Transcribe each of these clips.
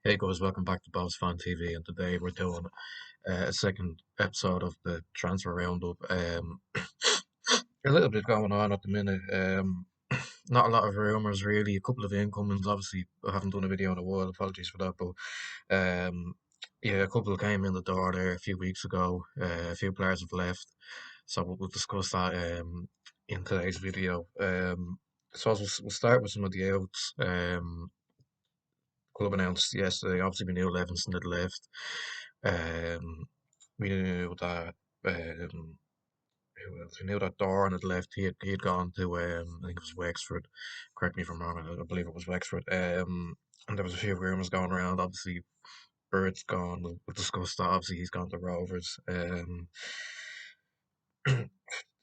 Hey guys, welcome back to Bohs Fan TV, and today we're doing a second episode of the transfer roundup. A little bit going on at the minute. Not a lot of rumours really. A couple of incomings. Obviously, I haven't done a video in a while. Apologies for that, but yeah, a couple came in the door there a few weeks ago. A few players have left, so we'll discuss that in today's video. So we'll start with some of the outs. Club announced yesterday. Obviously, we knew Levinson had left. We knew that who else? We knew that Doran had left. He had gone to I think it was Wexford. Correct me if I'm wrong. I believe it was Wexford. And there was a few rumours going around. Obviously, Burt's gone. We'll discuss that. Obviously, he's gone to Rovers.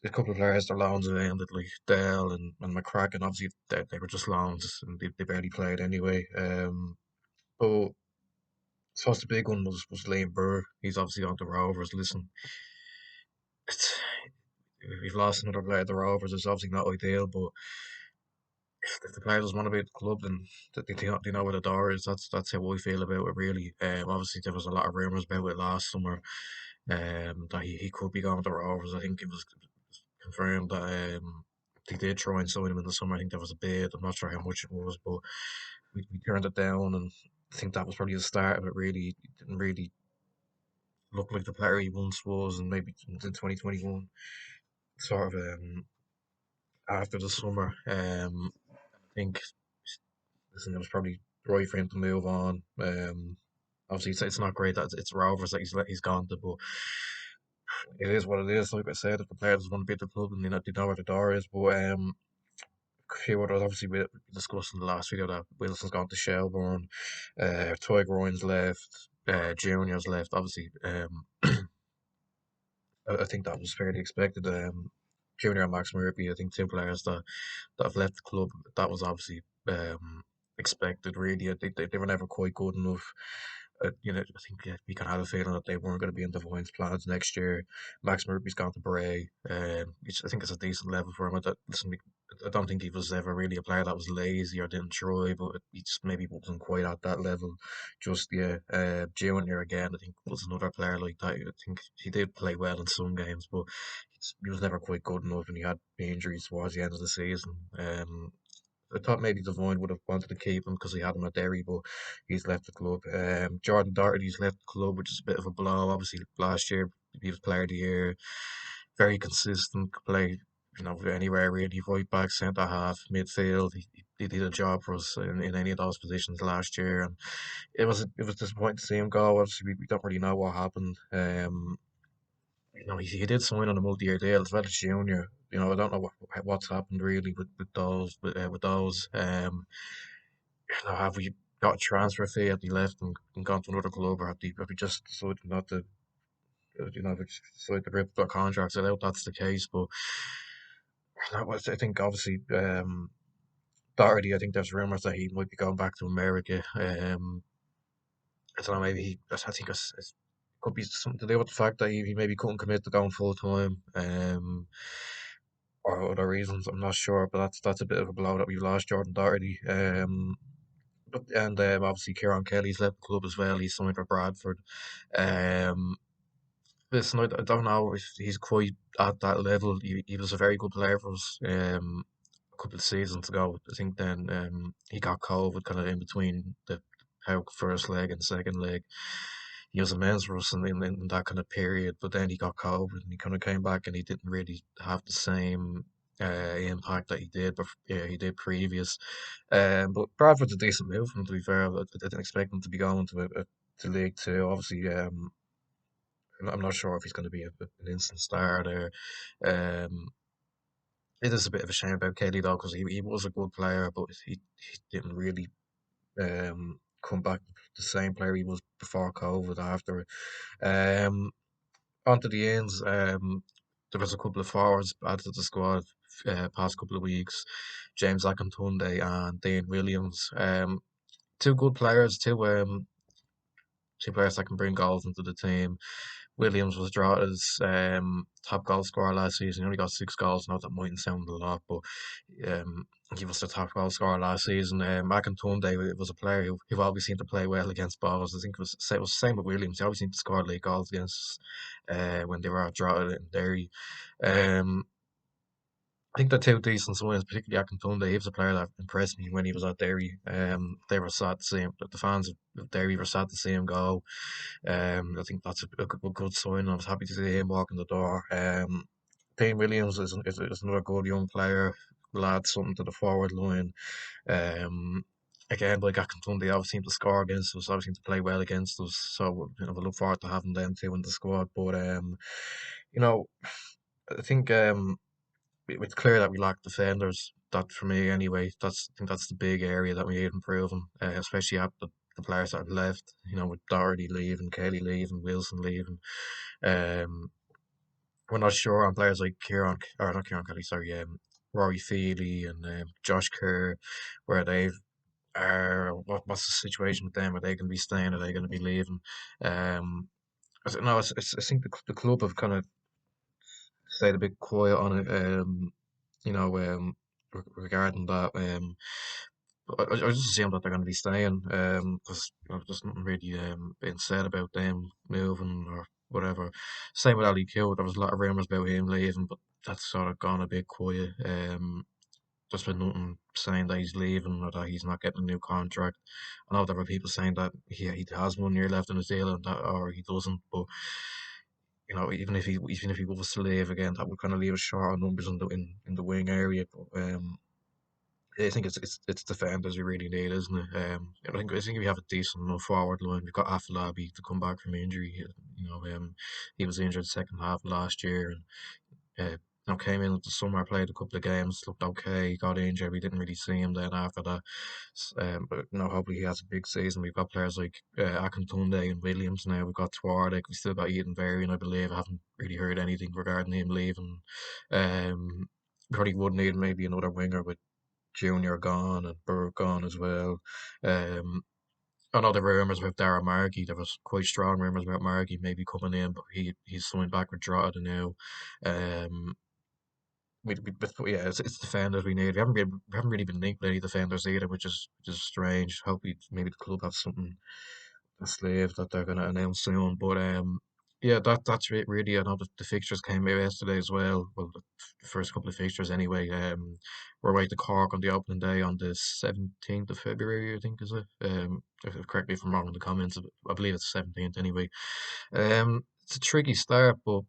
A couple of players their loans have ended, like Dell and McCracken. Obviously, they were just loans and they barely played anyway. But suppose the big one was Liam Burt. He's obviously on the Rovers. Listen, it's, we've lost another player at the Rovers. It's obviously not ideal, but if the players want to be at the club, then they know where the door is. That's how I feel about it, really. Obviously, there was a lot of rumours about it last summer that he could be going to the Rovers. I think it was confirmed that they did try and sign him in the summer. I think there was a bid. I'm not sure how much it was, but we turned it down, and I think that was probably the start of it, really. It didn't really look like the player he once was, and maybe in 2021, sort of after the summer. I think listen, it was probably right for him to move on. Obviously, it's not great that it's Rovers that he's gone to, but it is what it is. Like I said, if the players want to be at the club and they know where the door is, but a few others, obviously, we discussed in the last video that Wilson's gone to Shelbourne, Toy Groin's left, Junior's left. Obviously, I think that was fairly expected. Junior and Max Murphy, I think two players that have left the club. That was obviously expected. Really, they were never quite good enough. I think we can have a feeling that they weren't going to be in Devine's plans next year. Max Murphy's gone to Bray. I think it's a decent level for him. Listen, I don't think he was ever really a player that was lazy or didn't try, but he just maybe wasn't quite at that level just yet. Junior again, I think was another player like that. I think he did play well in some games, but he was never quite good enough, and he had injuries towards the end of the season. I thought maybe Devine would have wanted to keep him because he had him at Derry, but he's left the club. Jordan Doherty's left the club, which is a bit of a blow. Obviously, last year he was Player of the Year, very consistent, could play anywhere really, right back, centre half, midfield. He did a job for us in any of those positions last year, and it was disappointing to see him go. Obviously, we don't really know what happened. He did sign on a multi-year deal as well as Junior. I don't know what's happened really with those. Have we got a transfer fee? Have they left and gone to another club, or have they just decided not to? Have they just decided to rip their contracts? I doubt that's the case, but I think obviously Doherty. I think there's rumours that he might be going back to America. I don't know. Maybe I think it could be something to do with the fact that he maybe couldn't commit to going full time. Or other reasons. I'm not sure, but that's a bit of a blow that we've lost Jordan Doherty. And obviously Kieran Kelly's left the club as well. He's signed for Bradford. Um, Listen, I don't know if he's quite at that level. He was a very good player for us a couple of seasons ago. I think then he got COVID kind of in between the how first leg and second leg. He was immense for us in that kind of period, but then he got COVID and he kind of came back and he didn't really have the same impact that he did previous. But Bradford's a decent move from, to be fair. I didn't expect him to be going to League Two. Obviously, I'm not sure if he's going to be an instant star there. Um, it is a bit of a shame about Kelly though, because he was a good player, but he didn't really come back the same player he was before COVID. After onto the ends, there was a couple of forwards added to the squad past couple of weeks. James Akintunde and Dean Williams. Two good players, two players that can bring goals into the team. Williams was drafted as top goal scorer last season. He only got 6 goals. Not that mightn't sound a lot, but um, he was the top goal scorer last season. Akintunde was a player who always seemed to play well against Bohs. I think it was the same with Williams. He always seemed to score late goals against when they were drafted in Derry. Um, I think they're two decent ones, particularly Akintunde. He was a player that impressed me when he was at Derry. They were sad to see him. The fans of Derry were sad to see him go. I think that's a good sign. I was happy to see him walk in the door. Dane Williams is another good young player. Will add something to the forward line. Um, Again, like Akintunde, they always seem to score against us. Always seem to play well against us. So we look forward to having them two in the squad. But you know, I think it's clear that we lack defenders. That for me, anyway, I think that's the big area that we need improving, especially at the players that have left. With Doherty leaving, Kelly leaving, Wilson leaving. Um, we're not sure on players like Kieran, or not Kieran Kelly, sorry, Rory Feely and Josh Kerr, where they are. What's the situation with them? Are they going to be staying? Are they going to be leaving? Um, no, I think the club have kind of stayed a bit quiet on it. You know, regarding that. I just assume that they're going to be staying, because there's nothing really being said about them moving or whatever. Same with Ali Q. There was a lot of rumours about him leaving, but that's sort of gone a bit quiet. There's been nothing saying that he's leaving or that he's not getting a new contract. I know there were people saying that he has 1 year left in his deal and that, or he doesn't, but even if he was to leave again, that would kind of leave us short on numbers in the wing area. But I think it's defenders we really need, isn't it? I think we have a decent enough forward line. We've got Afolabi to come back from injury. He was injured second half of last year, and came in at the summer, played a couple of games, looked okay, got injured. We didn't really see him then after that. But hopefully he has a big season. We've got players like Akintunde and Williams now. We've got Twardek. We still got Eden Varian, I believe. I haven't really heard anything regarding him leaving. Um, Probably would need maybe another winger with Junior gone and Burt gone as well. Um, I know the rumours about Dara Markey. There was quite strong rumours about Markey maybe coming in, but he's signed back with Drogheda now. Um, but yeah, it's defenders we need. We haven't really been linked with any defenders either, which is strange. Hopefully, maybe the club have something a slave that they're going to announce soon. But yeah, that's it really. I know the fixtures came out yesterday as well. Well, the first couple of fixtures anyway. We're away to Cork on the opening day on the 17th of February, I think, is it? Correct me if I'm wrong in the comments. I believe it's 17th anyway. It's a tricky start, but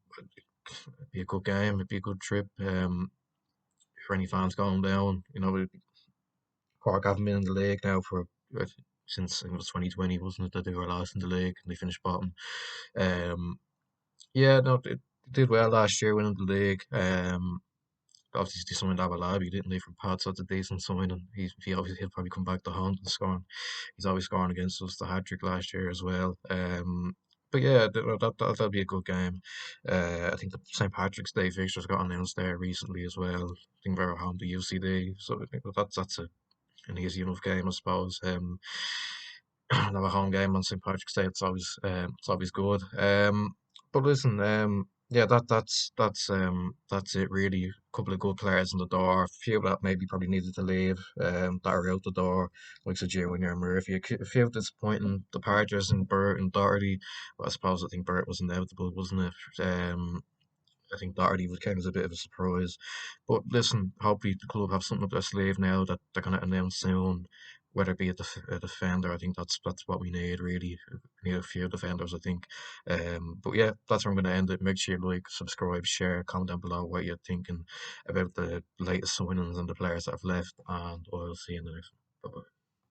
it'd be a good game. It'd be a good trip. For any fans going down, Cork haven't been in the league now for uh, since I think it was 2020, wasn't it, that they were last in the league and they finished bottom. Um, yeah, no, they did well last year winning the league. Obviously they signed Abalabi, didn't they, from Pat? So it's a decent signing. He'll probably come back to haunt and scoring. He's always scoring against us. The hat trick last year as well. But yeah, that'll be a good game. I think the St Patrick's Day fixtures got announced there recently as well. I think we're home to UCD, so I think that's an easy enough game, I suppose. Have a home game on St Patrick's Day. It's always good. But listen, yeah, that's it really. A couple of good players in the door. A few that maybe probably needed to leave. That are out the door, like Junior and Murphy. A few disappointing departures in Burt and Doherty. But I think Burt was inevitable, wasn't it? I think Doherty came as a bit of a surprise. But listen, hopefully the club have something up their sleeve now that they're going to announce soon, whether it be a defender. I think that's what we need really. We need a few defenders, I think. But yeah, that's where I'm going to end it. Make sure you like, subscribe, share, comment down below what you're thinking about the latest signings and the players that have left, and I'll see you in the next one.